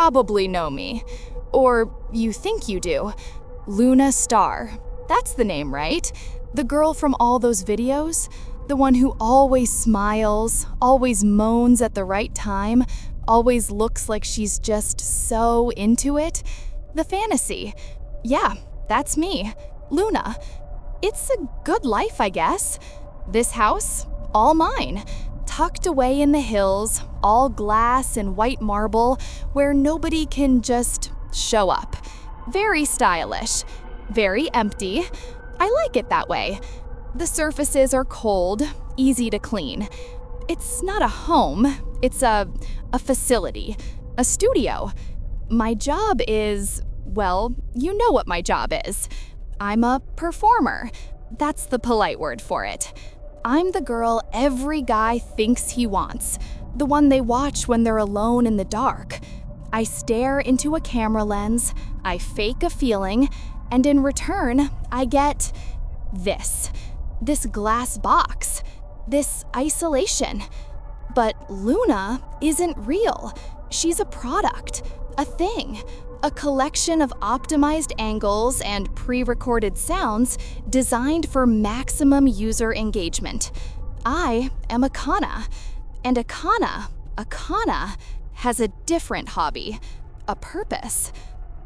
probably know me. Or you think you do. Luna Star. That's the name, right? The girl from all those videos? The one who always smiles, always moans at the right time, always looks like she's just so into it? The fantasy. Yeah, that's me. Luna. It's a good life, I guess. This house, all mine. Tucked away in the hills, all glass and white marble, where nobody can just show up. Very stylish. Very empty. I like it that way. The surfaces are cold, easy to clean. It's not a home, it's a facility, a studio. My job is, well, you know what my job is. I'm a performer. That's the polite word for it. I'm the girl every guy thinks he wants, the one they watch when they're alone in the dark. I stare into a camera lens, I fake a feeling, and in return, I get this glass box, this isolation. But Luna isn't real. She's a product, a thing, a collection of optimized angles and pre-recorded sounds designed for maximum user engagement. I am Akana, and Akana has a different hobby, a purpose.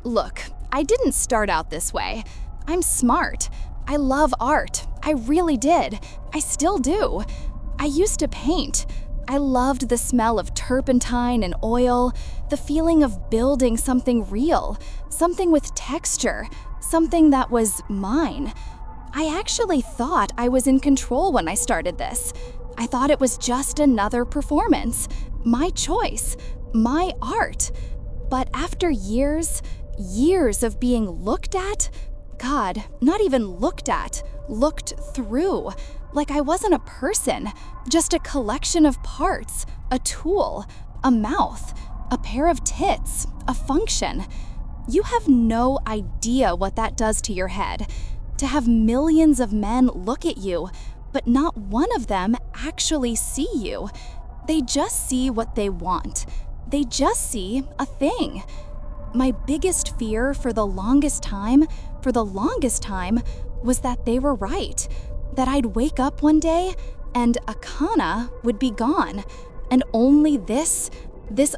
Look, I didn't start out this way. I'm smart. I love art. I really did. I still do. I used to paint. I loved the smell of turpentine and oil, the feeling of building something real, something with texture, something that was mine. I actually thought I was in control when I started this. I thought it was just another performance, my choice, my art. But after years of being looked at, God, not even looked at, looked through, like I wasn't a person, just a collection of parts, a tool, a mouth, a pair of tits, a function. You have no idea what that does to your head. To have millions of men look at you, but not one of them actually see you. They just see what they want. They just see a thing. My biggest fear for the longest time, was that they were right. That I'd wake up one day and Akana would be gone, and only this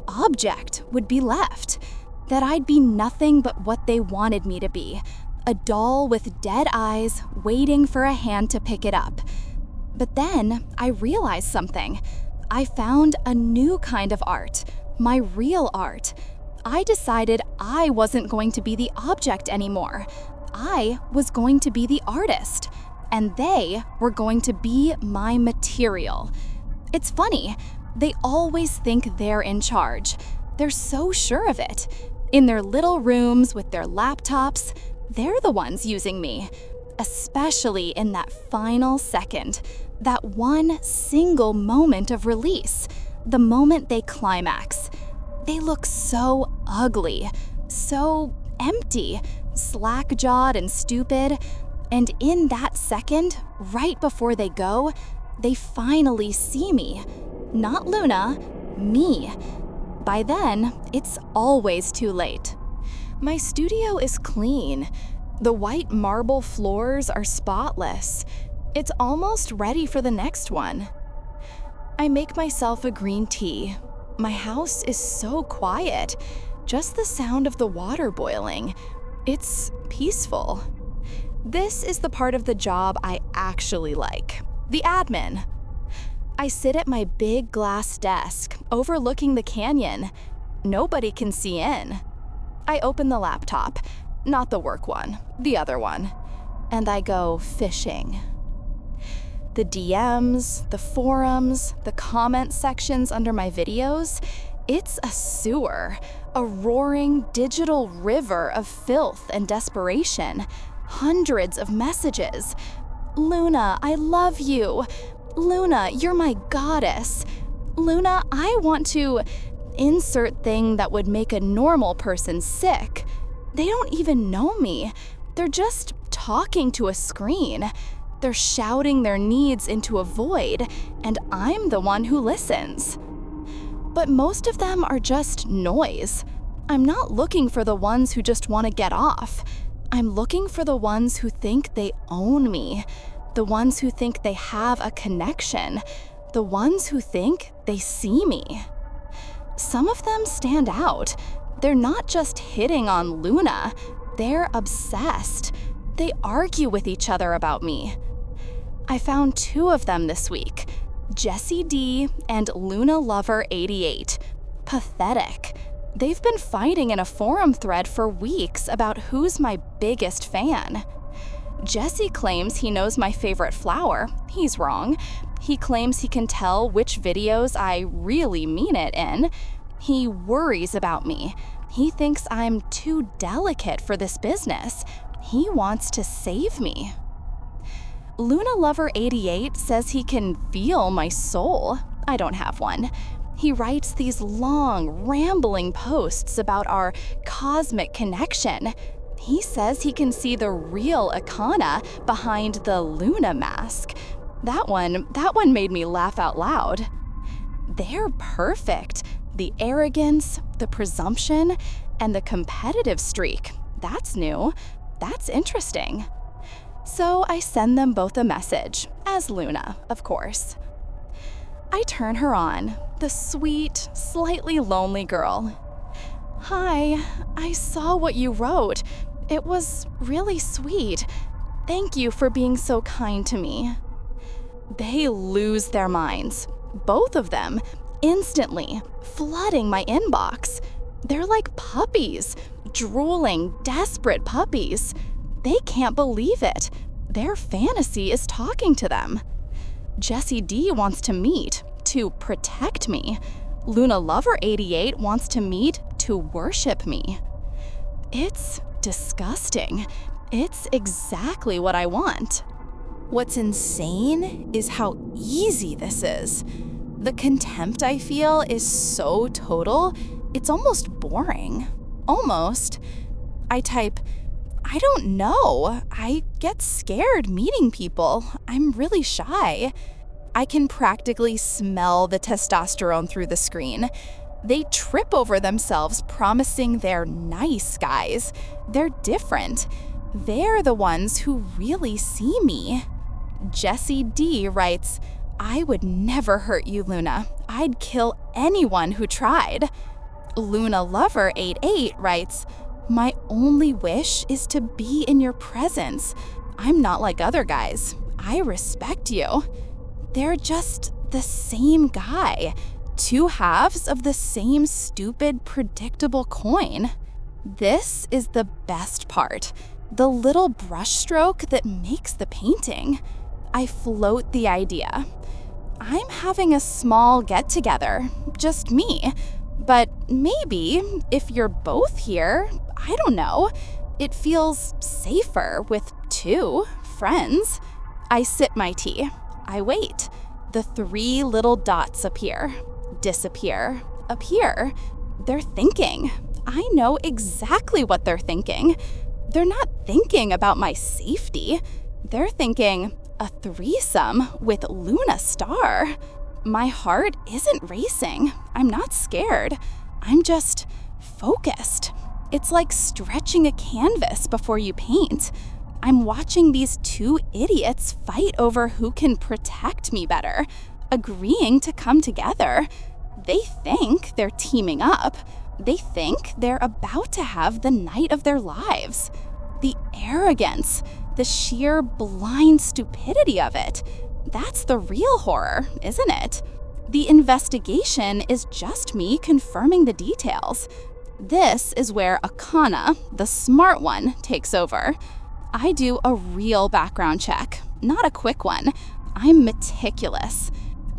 object would be left. That I'd be nothing but what they wanted me to be, a doll with dead eyes waiting for a hand to pick it up. But then I realized something. I found a new kind of art, my real art. I decided I wasn't going to be the object anymore. I was going to be the artist, and they were going to be my material. It's funny, they always think they're in charge. They're so sure of it. In their little rooms with their laptops, they're the ones using me. Especially in that final second, that one single moment of release, the moment they climax. They look so ugly, so empty, slack-jawed and stupid, and in that second, right before they go, they finally see me. Not Luna, me. By then, it's always too late. My studio is clean. The white marble floors are spotless. It's almost ready for the next one. I make myself a green tea. My house is so quiet. Just the sound of the water boiling. It's peaceful. This is the part of the job I actually like. The admin. I sit at my big glass desk, overlooking the canyon. Nobody can see in. I open the laptop, not the work one, the other one, and I go fishing. The DMs, the forums, the comment sections under my videos, it's a sewer, a roaring digital river of filth and desperation. Hundreds of messages. Luna, I love you. Luna, you're my goddess. Luna, I want to insert thing that would make a normal person sick. They don't even know me. They're just talking to a screen. They're shouting their needs into a void, and I'm the one who listens. But most of them are just noise. I'm not looking for the ones who just want to get off. I'm looking for the ones who think they own me, the ones who think they have a connection, the ones who think they see me. Some of them stand out. They're not just hitting on Luna, they're obsessed. They argue with each other about me. I found 2 of them this week, Jessie D and Luna Lover 88. Pathetic. They've been fighting in a forum thread for weeks about who's my biggest fan. Jesse claims he knows my favorite flower. He's wrong. He claims he can tell which videos I really mean it in. He worries about me. He thinks I'm too delicate for this business. He wants to save me. Luna Lover 88 says he can feel my soul. I don't have one. He writes these long, rambling posts about our cosmic connection. He says he can see the real Akana behind the Luna mask. That one made me laugh out loud. They're perfect. The arrogance, the presumption, and the competitive streak. That's new. That's interesting. So I send them both a message, as Luna, of course. I turn her on, the sweet, slightly lonely girl. Hi, I saw what you wrote. It was really sweet. Thank you for being so kind to me. They lose their minds, both of them, instantly, flooding my inbox. They're like puppies, drooling, desperate puppies. They can't believe it. Their fantasy is talking to them. Jessie D wants to meet, to protect me. Luna Lover 88 wants to meet to worship me. It's disgusting. It's exactly what I want. What's insane is how easy this is. The contempt I feel is so total, it's almost boring. Almost. I type, I don't know. I get scared meeting people. I'm really shy. I can practically smell the testosterone through the screen. They trip over themselves promising they're nice guys. They're different. They're the ones who really see me. Jessie D writes, I would never hurt you, Luna. I'd kill anyone who tried. Luna Lover 88 writes, my only wish is to be in your presence. I'm not like other guys. I respect you. They're just the same guy. 2 halves of the same stupid, predictable coin. This is the best part. The little brushstroke that makes the painting. I float the idea. I'm having a small get-together, just me. But maybe, if you're both here, I don't know, it feels safer with 2 friends. I sip my tea. I wait. The 3 little dots appear, disappear, appear. They're thinking. I know exactly what they're thinking. They're not thinking about my safety. They're thinking, a threesome with Luna Star. My heart isn't racing. I'm not scared. I'm just focused. It's like stretching a canvas before you paint. I'm watching these 2 idiots fight over who can protect me better, agreeing to come together. They think they're teaming up. They think they're about to have the night of their lives. The arrogance, the sheer blind stupidity of it. That's the real horror, isn't it? The investigation is just me confirming the details. This is where Akana, the smart one, takes over. I do a real background check, not a quick one. I'm meticulous.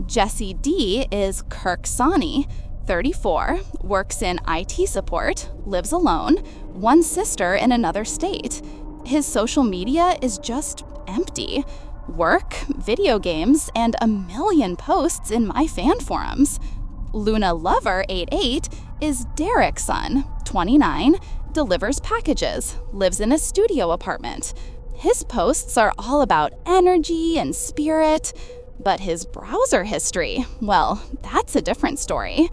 Jessie D is Kirk Sani, 34, works in IT support, lives alone, 1 sister in another state. His social media is just empty. Work, video games, and a million posts in my fan forums. Luna Lover 88 is Derek's son, 29, delivers packages, lives in a studio apartment. His posts are all about energy and spirit, but his browser history, well, that's a different story.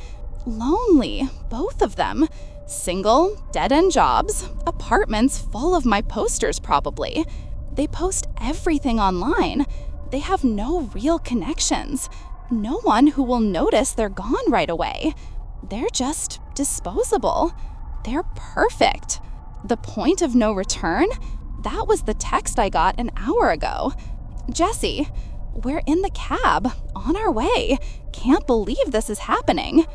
Lonely, both of them. Single, dead-end jobs, apartments full of my posters probably. They post everything online. They have no real connections. No one who will notice they're gone right away. They're just disposable. They're perfect. The point of no return? That was the text I got an hour ago. Jesse, we're in the cab, on our way. Can't believe this is happening.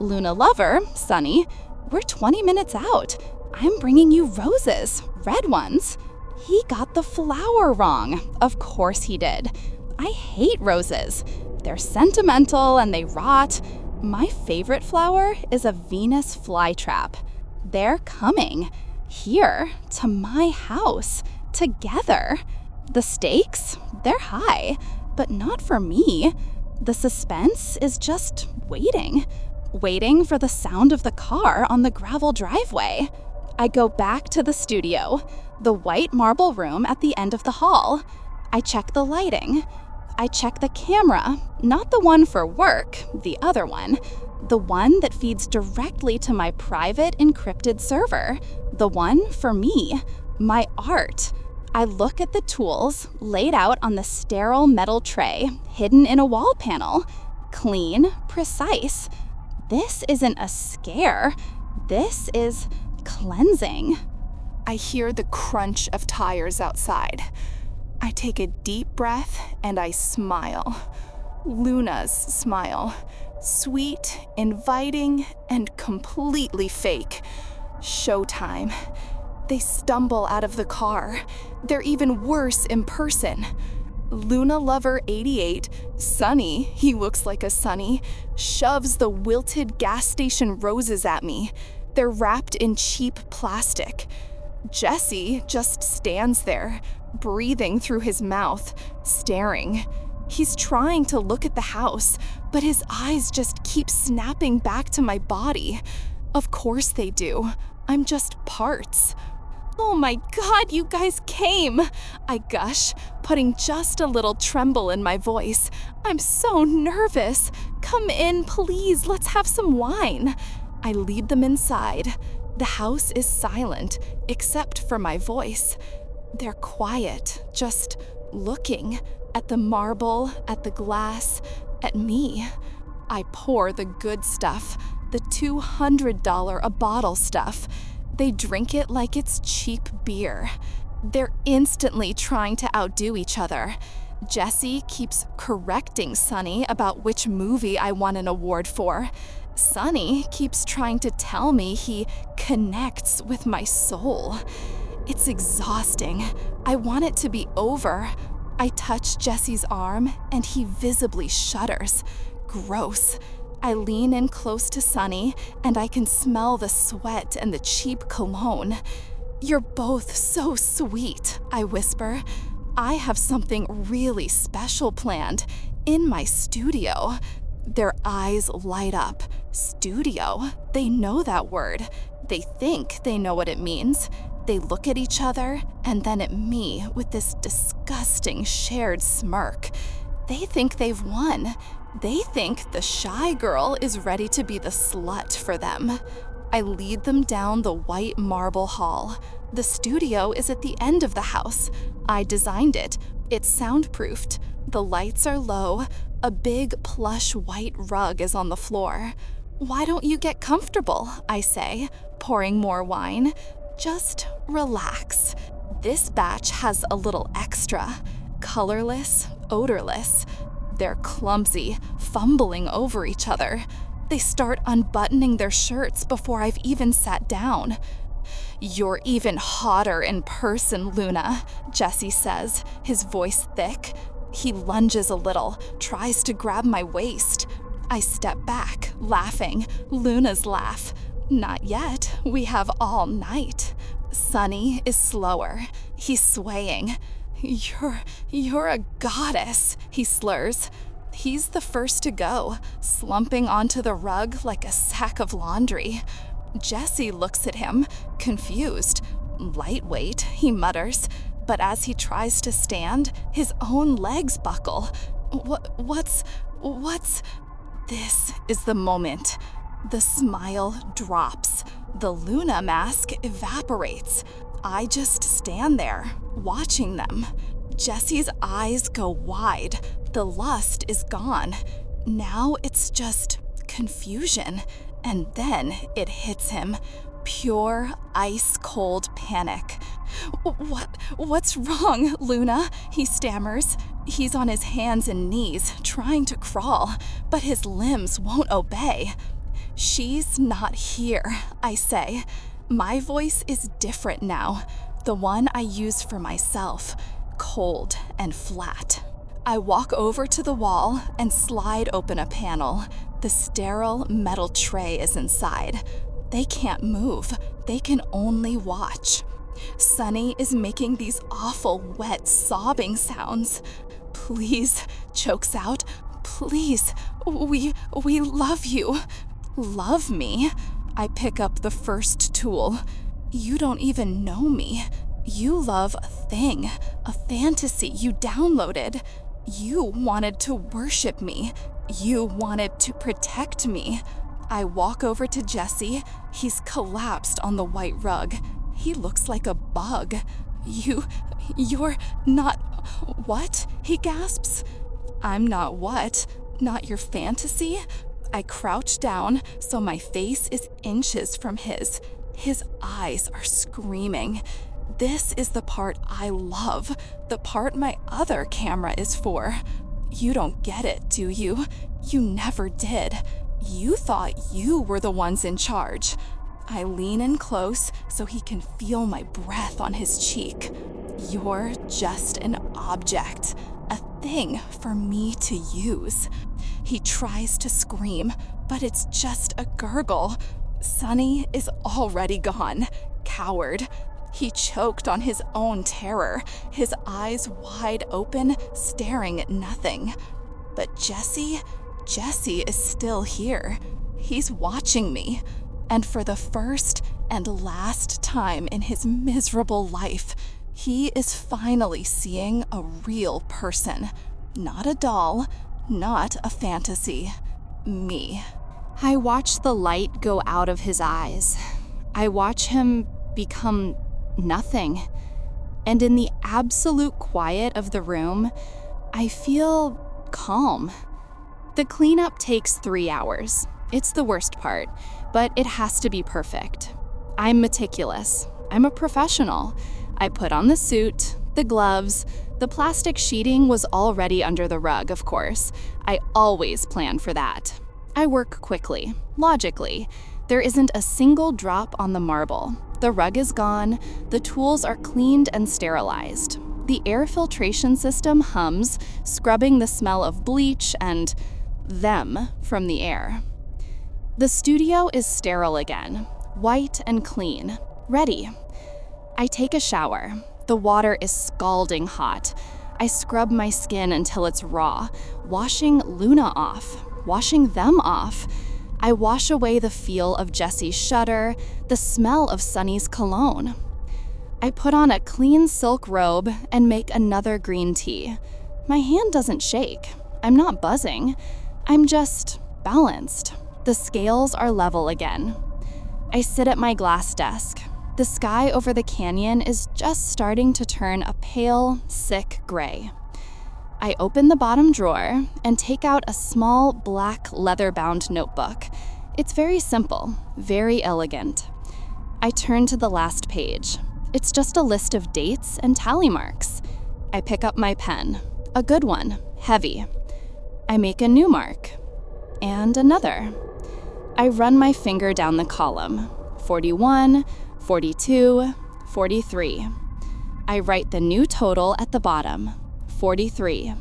Luna lover, Sunny, we're 20 minutes out. I'm bringing you roses, red ones. He got the flower wrong. Of course he did. I hate roses. They're sentimental and they rot. My favorite flower is a Venus flytrap. They're coming. Here, to my house. Together. The stakes? They're high. But not for me. The suspense is just waiting. Waiting for the sound of the car on the gravel driveway. I go back to the studio, the white marble room at the end of the hall. I check the lighting. I check the camera, not the one for work, the other one. The one that feeds directly to my private encrypted server. The one for me, my art. I look at the tools laid out on the sterile metal tray, hidden in a wall panel. Clean, precise. This isn't a scare. This is cleansing. I hear the crunch of tires outside. I take a deep breath and I smile. Luna's smile. Sweet, inviting, and completely fake. Showtime. They stumble out of the car. They're even worse in person. Luna Lover 88, Sunny, he looks like a Sunny, shoves the wilted gas station roses at me. They're wrapped in cheap plastic. Jesse just stands there, breathing through his mouth, staring. He's trying to look at the house, but his eyes just keep snapping back to my body. Of course they do. I'm just parts. Oh my God, you guys came! I gush, putting just a little tremble in my voice. I'm so nervous. Come in, please, let's have some wine. I lead them inside. The house is silent, except for my voice. They're quiet, just looking at the marble, at the glass, at me. I pour the good stuff, the $200 a bottle stuff. They drink it like it's cheap beer. They're instantly trying to outdo each other. Jesse keeps correcting Sunny about which movie I won an award for. Sunny keeps trying to tell me he connects with my soul. It's exhausting. I want it to be over. I touch Jesse's arm and he visibly shudders. Gross. I lean in close to Sunny, and I can smell the sweat and the cheap cologne. You're both so sweet, I whisper. I have something really special planned in my studio. Their eyes light up. Studio? They know that word. They think they know what it means. They look at each other and then at me with this disgusting shared smirk. They think they've won. They think the shy girl is ready to be the slut for them. I lead them down the white marble hall. The studio is at the end of the house. I designed it. It's soundproofed. The lights are low. A big plush white rug is on the floor. Why don't you get comfortable? I say, pouring more wine. Just relax. This batch has a little extra. Colorless, odorless. They're clumsy, fumbling over each other. They start unbuttoning their shirts before I've even sat down. You're even hotter in person, Luna, Jesse says, his voice thick. He lunges a little, tries to grab my waist. I step back, laughing, Luna's laugh. Not yet, we have all night. Sunny is slower. He's swaying. You're a goddess, he slurs. He's the first to go, slumping onto the rug like a sack of laundry. Jesse looks at him, confused. Lightweight, he mutters, but as he tries to stand, his own legs buckle. What's... This is the moment. The smile drops. The Luna mask evaporates. I just stand there, watching them. Jesse's eyes go wide. The lust is gone. Now it's just confusion. And then it hits him. Pure, ice-cold panic. What's wrong, Luna? He stammers. He's on his hands and knees, trying to crawl, but his limbs won't obey. She's not here, I say. My voice is different now, the one I use for myself, cold and flat. I walk over to the wall and slide open a panel. The sterile metal tray is inside. They can't move. They can only watch. Sunny is making these awful, wet, sobbing sounds. Please, chokes out. Please, we love you. Love me? I pick up the first tool. You don't even know me. You love a thing, a fantasy you downloaded. You wanted to worship me. You wanted to protect me. I walk over to Jesse. He's collapsed on the white rug. He looks like a bug. You're not what? He gasps. I'm not what? Not your fantasy? I crouch down so my face is inches from his. His eyes are screaming. This is the part I love, the part my other camera is for. You don't get it, do you? You never did. You thought you were the ones in charge. I lean in close so he can feel my breath on his cheek. You're just an object, a thing for me to use. He tries to scream, but it's just a gurgle. Sunny is already gone, coward. He choked on his own terror, his eyes wide open, staring at nothing. But Jesse is still here. He's watching me. And for the first and last time in his miserable life, he is finally seeing a real person. Not a doll, not a fantasy. Me. I watch the light go out of his eyes. I watch him become nothing. And in the absolute quiet of the room, I feel calm. The cleanup takes 3 hours. It's the worst part, but it has to be perfect. I'm meticulous. I'm a professional. I put on the suit, the gloves. The plastic sheeting was already under the rug, of course. I always plan for that. I work quickly, logically. There isn't a single drop on the marble. The rug is gone. The tools are cleaned and sterilized. The air filtration system hums, scrubbing the smell of bleach and them from the air. The studio is sterile again, white and clean, ready. I take a shower. The water is scalding hot. I scrub my skin until it's raw, washing Luna off, washing them off. I wash away the feel of Jesse's shudder, the smell of Sunny's cologne. I put on a clean silk robe and make another green tea. My hand doesn't shake. I'm not buzzing. I'm just balanced. The scales are level again. I sit at my glass desk. The sky over the canyon is just starting to turn a pale, sick gray. I open the bottom drawer and take out a small black leather-bound notebook. It's very simple, very elegant. I turn to the last page. It's just a list of dates and tally marks. I pick up my pen, a good one, heavy. I make a new mark, and another. I run my finger down the column, 41, 42, 43. I write the new total at the bottom, 43.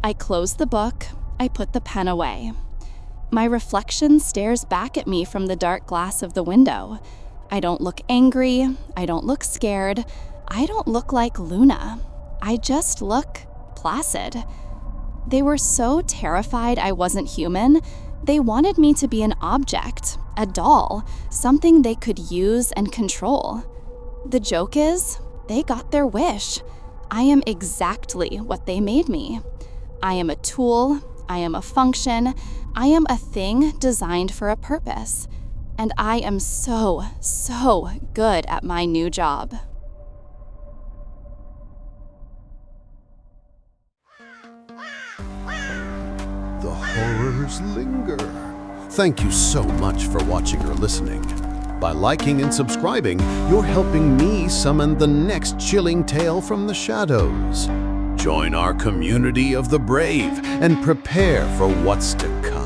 I close the book, I put the pen away. My reflection stares back at me from the dark glass of the window. I don't look angry, I don't look scared, I don't look like Luna. I just look placid. They were so terrified I wasn't human. They wanted me to be an object, a doll, something they could use and control. The joke is, they got their wish. I am exactly what they made me. I am a tool, I am a function, I am a thing designed for a purpose. And I am so good at my new job. The horrors linger. Thank you so much for watching or listening. By liking and subscribing, you're helping me summon the next chilling tale from the shadows. Join our community of the brave and prepare for what's to come.